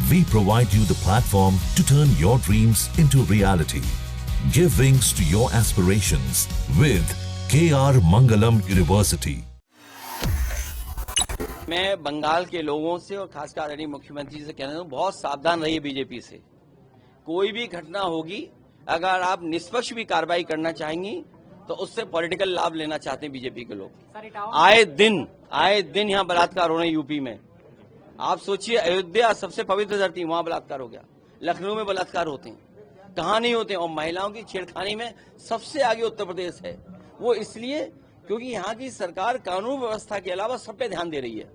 We provide you the platform to turn your dreams into reality. Give wings to your aspirations with KR Mangalam University. मैं बंगाल के लोगों से और खासकर आदरणीय मुख्यमंत्री से कहना चाहूँ, बहुत सावधान रहिए बीजेपी से। कोई भी घटना होगी, अगर आप निष्पक्ष भी कार्रवाई करना चाहेंगी तो उससे पॉलिटिकल लाभ लेना चाहते हैं बीजेपी के लोग। आए दिन यहाँ बलात्कार हो रहे हैं यूपी में। आप सोचिए, अयोध्या सबसे पवित्र धरती, वहां बलात्कार हो गया। लखनऊ में बलात्कार होते हैं, कहाँ नहीं होते हैं। और महिलाओं की छेड़खानी में सबसे आगे उत्तर प्रदेश है। वो इसलिए क्योंकि यहाँ की सरकार कानून व्यवस्था के अलावा सब पे ध्यान दे रही है।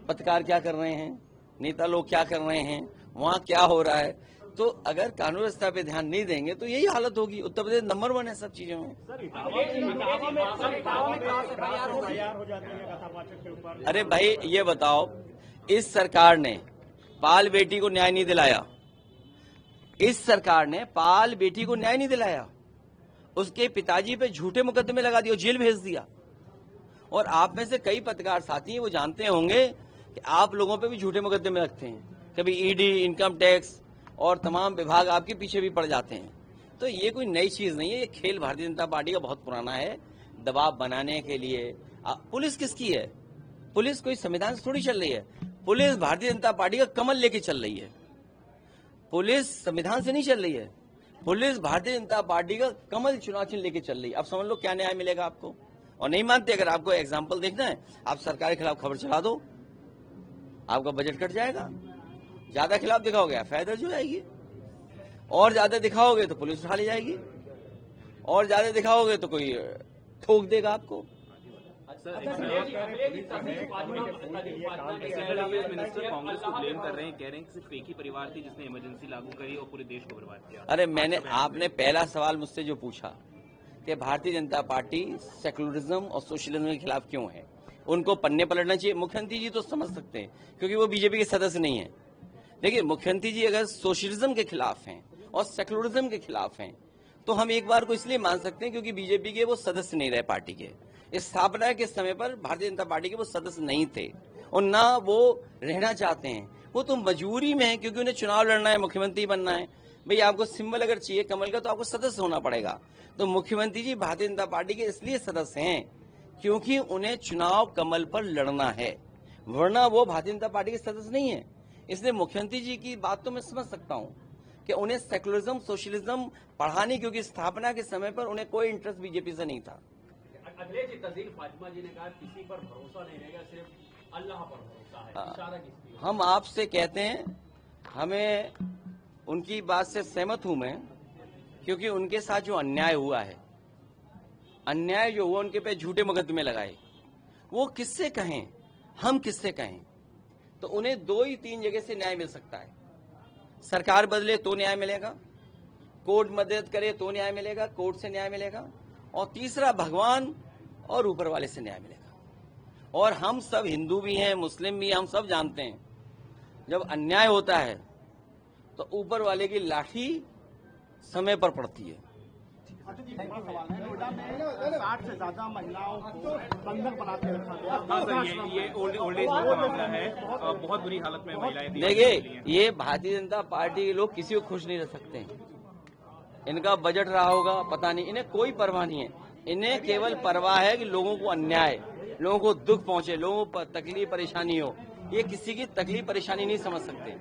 पत्रकार क्या कर रहे हैं, नेता लोग क्या कर रहे हैं, वहाँ क्या हो रहा है। तो अगर कानून व्यवस्था पे ध्यान नहीं देंगे तो यही हालत होगी। उत्तर प्रदेश नंबर 1 है सब चीजों में। अरे भाई ये बताओ, इस सरकार ने पाल बेटी को न्याय नहीं दिलाया। इस सरकार ने पाल बेटी को न्याय नहीं दिलाया। उसके पिताजी पे झूठे मुकदमे लगा दिए, जेल भेज दिया। और आप में से कई पत्रकार साथी हैं, वो जानते होंगे कि आप लोगों पे भी झूठे मुकदमे लगते हैं। कभी ईडी, इनकम टैक्स और तमाम विभाग आपके पीछे भी पड़ जाते हैं। तो ये कोई नई चीज नहीं है। ये खेल भारतीय जनता पार्टी का बहुत पुराना है, दबाव बनाने के लिए। पुलिस किसकी है? पुलिस कोई संविधान से थोड़ी चल रही है। पुलिस भारतीय जनता पार्टी का कमल लेके चल रही है। पुलिस संविधान से नहीं चल रही है। पुलिस भारतीय जनता पार्टी का कमल चुनाव चिन्ह लेके चल रही है। अब समझ लो क्या न्याय मिलेगा आपको। और नहीं मानते, अगर आपको एग्जाम्पल देखना है, आप सरकार के खिलाफ खबर चला दो, आपका बजट कट जाएगा। ज्यादा खिलाफ दिखाओगे FIR दर्ज हो जाएगी, और ज्यादा दिखाओगे तो पुलिस उठा ले जाएगी, और ज्यादा दिखाओगे तो कोई ठोक देगा आपको। मिनिस्टर कांग्रेस को ब्लेम कर रहे हैं, कह रहे हैं कि सिर्फ एक ही परिवार थी जिसने इमरजेंसी लागू करी और पूरे देश को बर्बाद किया। अरे आपने पहला सवाल मुझसे जो पूछा कि भारतीय जनता पार्टी सेकुलरिज्म और सोशलिज्म के खिलाफ क्यों है, उनको पन्ने पलटना चाहिए। मुख्यमंत्री जी तो समझ सकते हैं क्योंकि वो बीजेपी के सदस्य नहीं है। देखिए, मुख्यमंत्री जी अगर सोशलिज्म के खिलाफ हैं और सेकुलरिज्म के खिलाफ हैं तो हम एक बार को इसलिए मान सकते हैं क्योंकि बीजेपी के वो सदस्य नहीं रहे। पार्टी के स्थापना के समय पर भारतीय जनता पार्टी के वो सदस्य नहीं थे और ना वो रहना चाहते हैं। वो तो मजबूरी में है क्योंकि उन्हें चुनाव लड़ना है, मुख्यमंत्री बनना है। भाई आपको सिंबल अगर चाहिए कमल का तो आपको सदस्य होना पड़ेगा। तो मुख्यमंत्री जी भारतीय जनता पार्टी के इसलिए सदस्य हैं क्योंकि उन्हें चुनाव कमल पर लड़ना है, वरना वो भारतीय जनता पार्टी के सदस्य नहीं है। इसलिए मुख्यमंत्री जी की बात तो मैं समझ सकता हूं कि उन्हें सेकुलरिज्म सोशलिज्म पढ़ाने, क्योंकि स्थापना के समय पर उन्हें कोई इंटरेस्ट बीजेपी से नहीं था। अखिलेश जी, तस्दीक फातिमा जी ने कहा किसी पर भरोसा नहीं रहेगा, सिर्फ अल्लाह पर भरोसा है। इशारा किसकी? हम आपसे कहते हैं, हमें उनकी बात से सहमत हूं मैं, क्योंकि उनके साथ जो अन्याय हुआ है, अन्याय जो हुआ, उनके पे झूठे मुकदमे लगाए, वो किससे कहें, हम किससे कहें। तो उन्हें 2 ही 3 जगह से न्याय मिल सकता है। सरकार बदले तो न्याय मिलेगा, कोर्ट मदद करे तो न्याय मिलेगा, कोर्ट से न्याय मिलेगा, और तीसरा भगवान और ऊपर वाले से न्याय मिलेगा। और हम सब हिंदू भी हैं, मुस्लिम भी हैं, हम सब जानते हैं जब अन्याय होता है तो ऊपर वाले की लाठी समय पर पड़ती है। नोएडा में 60 से ज्यादा महिलाओं को बंधक बना के रखा गया। हाँ सर, ये ओल्ड एज का मामला है, बहुत बुरी हालत में महिलाएं। देखिए, ये भारतीय जनता पार्टी के लोग किसी को खुश नहीं रह सकते। इनका बजट रहा होगा पता नहीं, इन्हें कोई परवाह नहीं है। इन्हें केवल परवाह है कि लोगों को अन्याय, लोगों को दुख पहुंचे, लोगों को तकलीफ परेशानी हो। ये किसी की तकलीफ परेशानी नहीं समझ सकते।